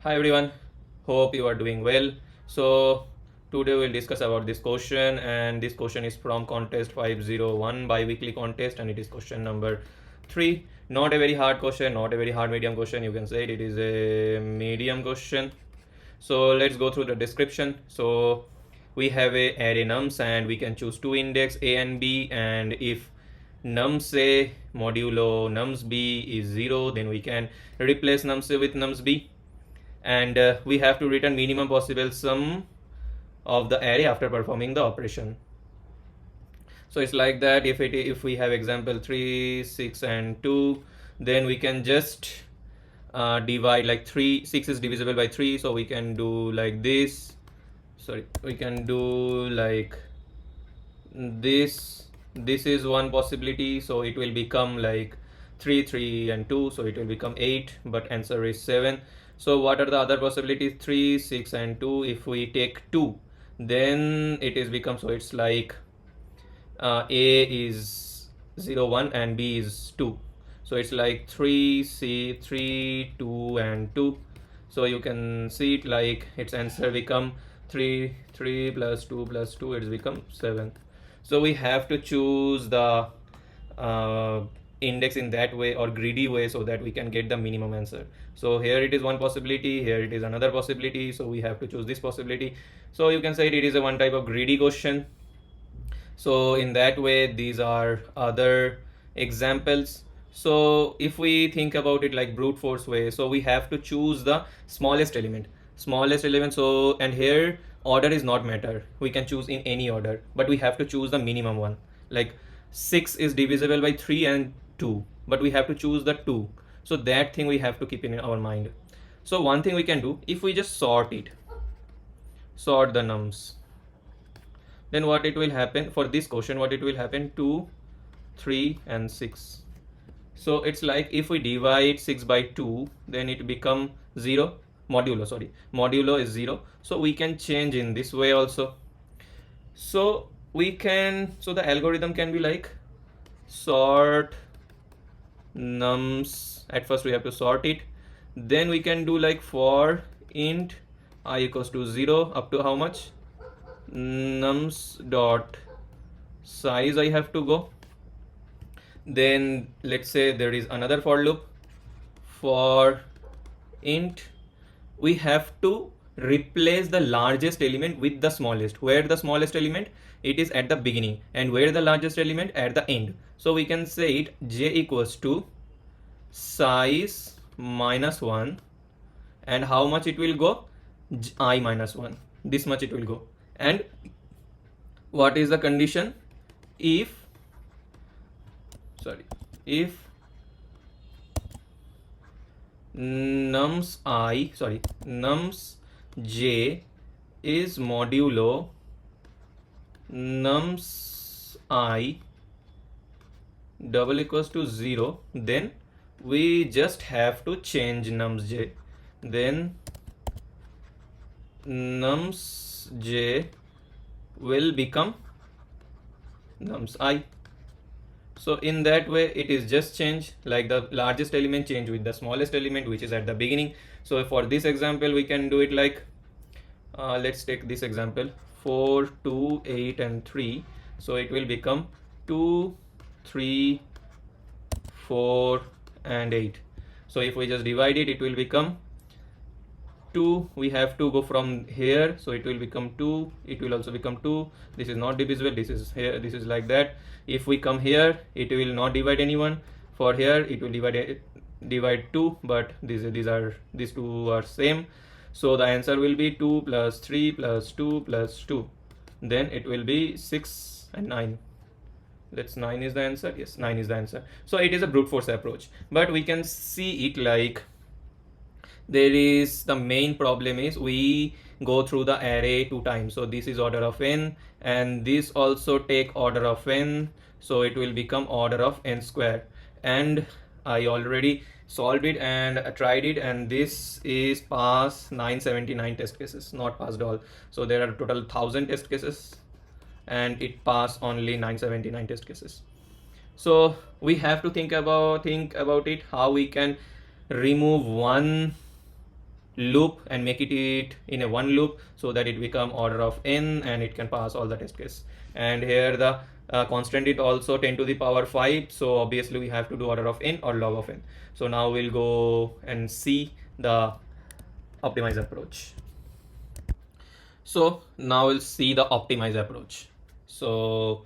Hi everyone, hope you are doing well. So today we'll discuss about this question, and this question is from contest 501 bi-weekly contest, and it is question number 3. Not a very hard question, not a very hard medium question, you can say it is a medium question. So let's go through the description. So we have a array nums and we can choose two index a and b, and if nums a modulo nums b is 0, then we can replace nums a with nums b, and we have to return minimum possible sum of the array after performing the operation. So it's like that. If we have example 3, 6 and 2, then we can just divide, like 6 is divisible by 3, so we can do like this. Sorry, we can do like this is one possibility, so it will become like 3, 3 and 2, so it will become 8, but answer is 7. So what are the other possibilities? 3, 6 and 2. If we take 2, then it is become, so it's like a is 0, 1 and b is 2, so it's like 3, c 3, 2 and 2. So you can see it like its answer become 3, 3 plus 2 plus 2, it's become 7. So we have to choose the index in that way or greedy way, so that we can get the minimum answer. So here it is one possibility, here it is another possibility, so we have to choose this possibility. So you can say it is a one type of greedy question. So in that way, these are other examples. So if we think about it like brute force way, so we have to choose the smallest element. So, and here order is not matter, we can choose in any order, but we have to choose the minimum one. Like 6 is divisible by 3 and 2, but we have to choose the 2. So that thing we have to keep in our mind. So one thing we can do, if we just sort the nums, then what it will happen for this question, what it will happen, 2, 3 and 6. So it's like if we divide 6 by 2, then it become 0. Modulo is 0, so we can change in this way also. So the algorithm can be like sort nums. At first we have to sort it, then we can do like for int I equals to 0 up to how much, nums dot size I have to go. Then let's say there is another for loop for int, we have to replace the largest element with the smallest. Where the smallest element, it is at the beginning, and where the largest element, at the end. So we can say it j equals to size minus 1, and how much it will go, I minus 1, this much it will go. And what is the condition? If nums j is modulo nums I double equals to 0, then we just have to change nums j. Then nums j will become nums I. So in that way it is just change, like the largest element change with the smallest element, which is at the beginning. So for this example we can do it like let's take this example 4, 2, 8 and 3. So it will become 2, 3, 4 and 8. So if we just divide it, it will become 2. We have to go from here, so it will become 2, it will also become 2. This is not divisible, this is here, this is like that. If we come here, it will not divide anyone. For here it will divide 2, but these two are same. So the answer will be 2 plus 3 plus 2 plus 2, then it will be 6 and 9. That's 9 is the answer. Yes, 9 is the answer. So it is a brute force approach, but we can see it like there is the main problem is we go through the array 2 times. So this is order of n, and this also take order of n, so it will become order of n square. And I already solved it and tried it, and this is pass 979 test cases, not passed all. So there are total 1000 test cases, and it passed only 979 test cases. So we have to think about it, how we can remove one loop and make it in a one loop, so that it become order of n and it can pass all the test case. And here the constant is also 10 to the power 5, so obviously we have to do order of n or log of n. So now we'll go and see the optimize approach. So now we'll see the optimize approach. So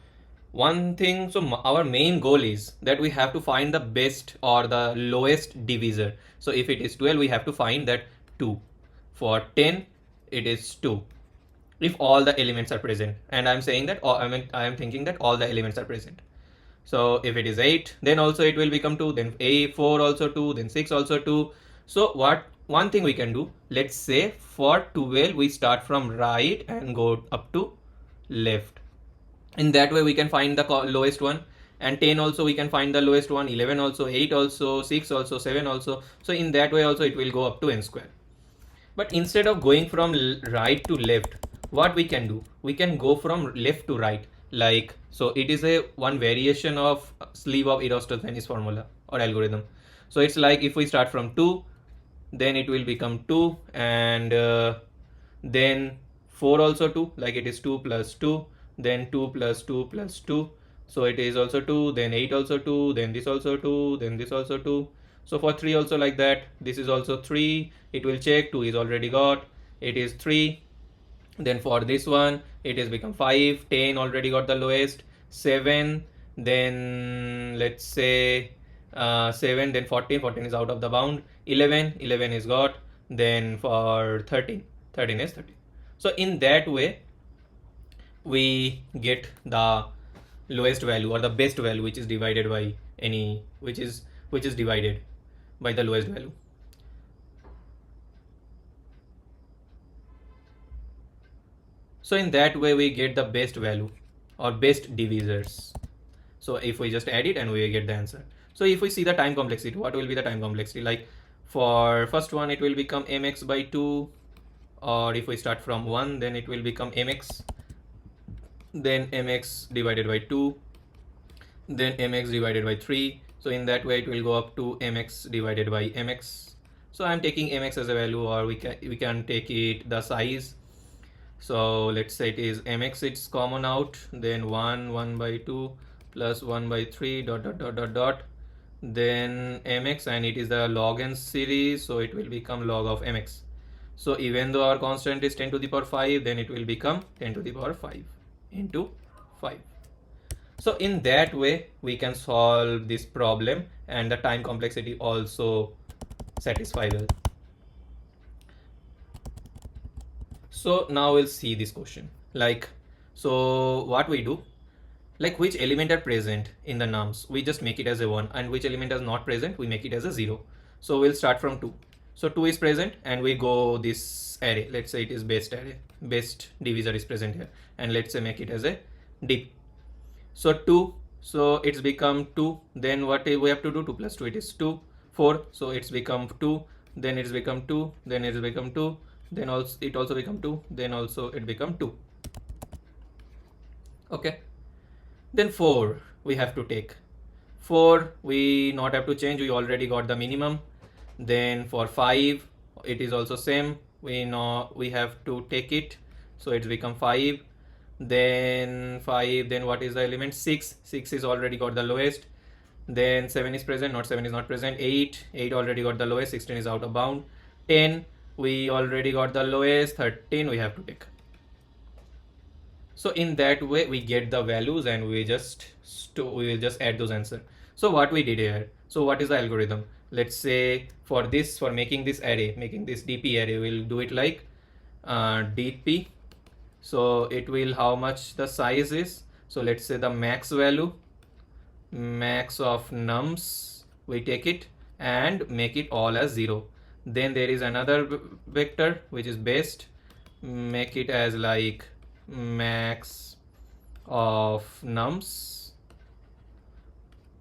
one thing, so our main goal is that we have to find the best or the lowest divisor. So if it is 12, we have to find that 2. For 10, it is 2 if all the elements are present, and I'm saying that, or I am thinking that all the elements are present. So if it is 8, then also it will become 2, then 4 also 2, then 6 also 2. So what one thing we can do, let's say for 12 we start from right and go up to left. In that way we can find the lowest one. And 10 also we can find the lowest one, 11 also, 8 also, 6 also, 7 also. So in that way also it will go up to n square. But instead of going from right to left, what we can do, we can go from left to right. Like, so it is a one variation of sleeve of Eratosthenes formula or algorithm. So it's like if we start from 2, then it will become 2, and then 4 also 2, like it is 2 plus 2, then 2 plus 2 plus 2, so it is also 2, then 8 also 2, then this also 2, then this also 2. So for 3 also like that, this is also 3, it will check, 2 is already got, it is 3. Then for this one it has become 5, 10 already got the lowest, 7, then let's say 7, then 14, 14 is out of the bound, 11, 11 is got, then for 13, 13 is 13. So in that way we get the lowest value or the best value, which is divided by any, which is divided by the lowest value. So in that way we get the best value or best divisors. So if we just add it and we get the answer. So if we see the time complexity, what will be the time complexity? Like for first one it will become mx by 2, or if we start from 1, then it will become mx, then mx divided by 2, then mx divided by 3. So in that way it will go up to mx divided by mx. So I'm taking mx as a value, or we can take it the size. So let's say it is mx, it's common out, then 1 by 2 plus 1 by 3 dot dot dot dot dot, then mx, and it is the log n series, so it will become log of mx. So even though our constant is 10 to the power 5, then it will become 10 to the power 5 into 5. So in that way we can solve this problem, and the time complexity also satisfiable. So now we'll see this question. Like, so what we do, like which element are present in the nums, we just make it as a 1, and which element is not present, we make it as a 0. So we'll start from 2. So 2 is present and we go this array, let's say it is best array, best divisor is present here, and let's say make it as a dip. So 2, so it's become 2, then what we have to do, 2 plus 2, it is 2, 4, so it's become 2, then it's become 2, then it's become 2, then also it also become 2, then also it become 2. Okay, then 4 we have to take. 4 we not have to change, we already got the minimum. Then for 5 it is also same, we know we have to take it, so it's become 5. Then 5, then what is the element, 6, 6 is already got the lowest, then 7 is present, not 7 is not present, 8, 8 already got the lowest, 16 is out of bound, 10 we already got the lowest, 13 we have to take. So in that way we get the values, and we will just add those answers. So what we did here, so what is the algorithm, let's say for this, for making this array, making this dp array, we'll do it like dp. So it will, how much the size is, so let's say the max value, max of nums, we take it and make it all as 0. Then there is another vector which is best, make it as like max of nums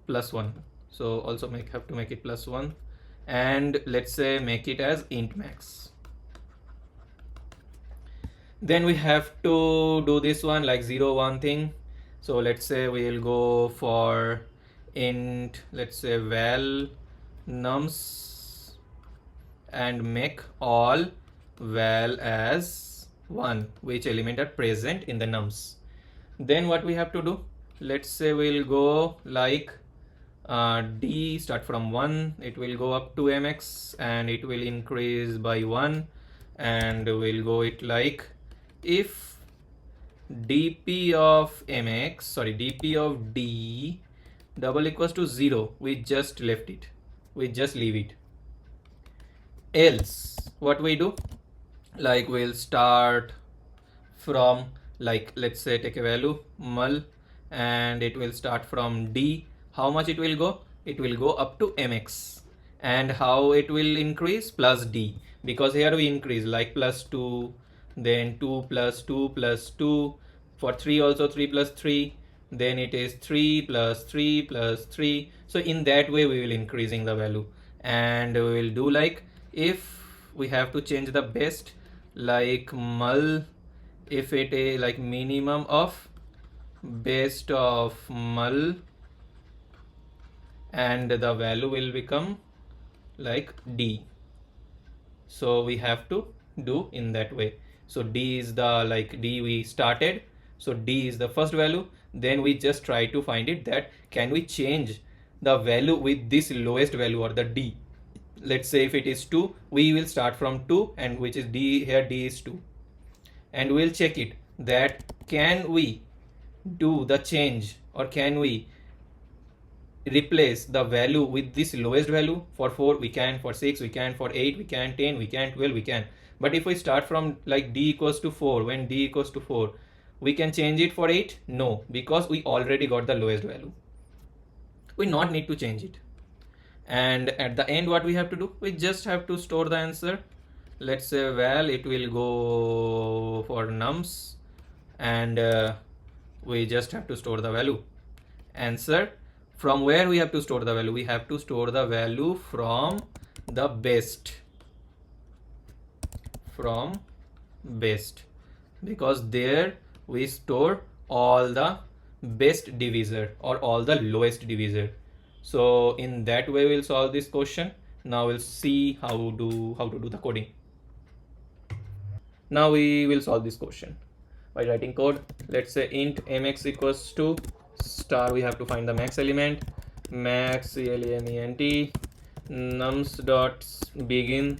plus 1, so also have to make it plus 1, and let's say make it as int max. Then we have to do this one like 0 1 thing. So let's say we'll go for int, let's say val nums, and make all val as 1, which element are present in the nums. Then what we have to do, let's say we'll go like d start from 1, it will go up to mx and it will increase by 1, and we'll go it like if dp of mx, sorry, dp of d double equals to 0, we just left it, we just leave it. Else what we do, like we'll start from, like let's say take a value mul and it will start from d. How much it will go? It will go up to mx. And how it will increase? Plus d, because here we increase like plus 2, then 2 plus 2 plus 2, for 3 also 3 plus 3, then it is 3 plus 3 plus 3. So in that way we will increasing the value, and we will do like if we have to change the best, like mul, if it is like minimum of best of mul, and the value will become like d. So we have to do in that way. So d is the, like d we started, so d is the first value, then we just try to find it that can we change the value with this lowest value or the d. Let's say if it is 2, we will start from 2, and which is d, here d is 2, and we'll check it that can we do the change or can we replace the value with this lowest value. For 4 we can, for 6 we can, for 8 we can, 10 we can, 12 we can. But if we start from like d equals to 4, when d equals to 4, we can change it for 8? No, because we already got the lowest value, we not need to change it. And at the end what we have to do, we just have to store the answer. Let's say val, it will go for nums, and we just have to store the value answer. From where we have to store the value? We have to store the value from the best, from best, because there we store all the best divisor or all the lowest divisor. So in that way we'll solve this question. Now we'll see how to do the coding. Now we will solve this question by writing code. Let's say int mx equals to star, we have to find the max element, max element nums dot begin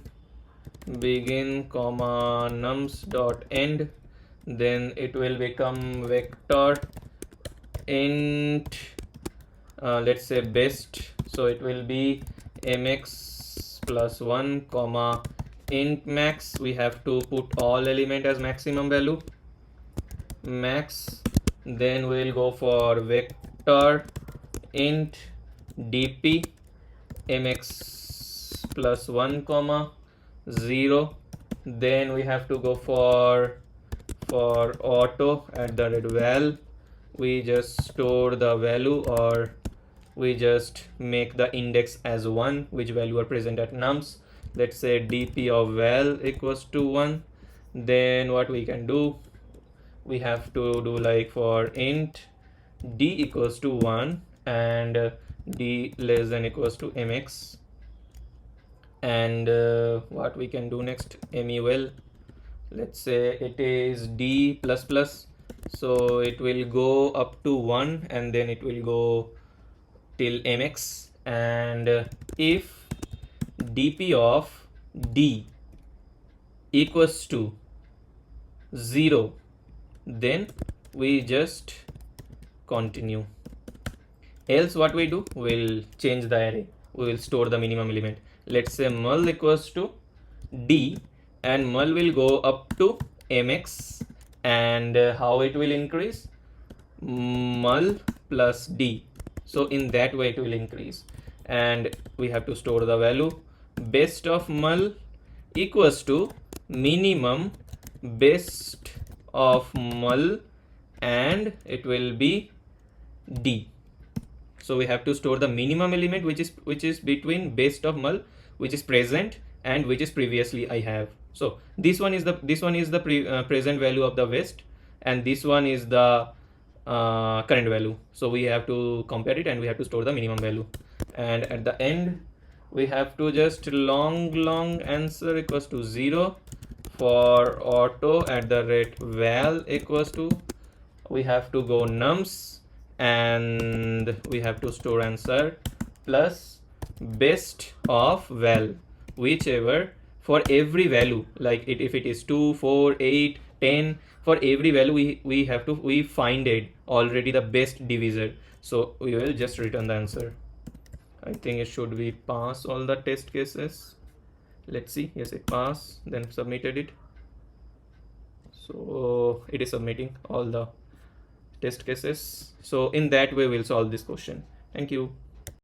comma nums dot end, then it will become vector int let's say best, so it will be mx plus 1 comma int max, we have to put all element as maximum value max, then we'll go for vector int dp mx plus 1 comma 0, then we have to go for auto at the red val, we just store the value or we just make the index as 1, which value are present at nums. Let's say dp of val equals to 1, then what we can do, we have to do like for int d equals to 1 and d less than equals to mx, and what we can do next, mul, let's say it is d plus plus, so it will go up to 1 and then it will go till mx, and if dp of d equals to 0, then we just continue. Else what we do, we'll change the array, we will store the minimum element. Let's say mul equals to d and mul will go up to mx, and how it will increase, mul plus d, so in that way it will increase, and we have to store the value best of mul equals to minimum best of mul, and it will be d. So we have to store the minimum element which is between best of mul, which is present and which is previously I have. So this one is the present value of the best, and this one is the current value. So we have to compare it and we have to store the minimum value, and at the end we have to just long answer equals to 0. For auto at the rate val equals to, we have to go nums and we have to store answer plus best of val, whichever, for every value, like if it is 2, 4, 8, 10, for every value we find it already the best divisor, so we will just return the answer. I think it should be pass all the test cases. Let's see. Yes, it passed, then submitted it. So it is submitting all the test cases. So in that way we'll solve this question. Thank you.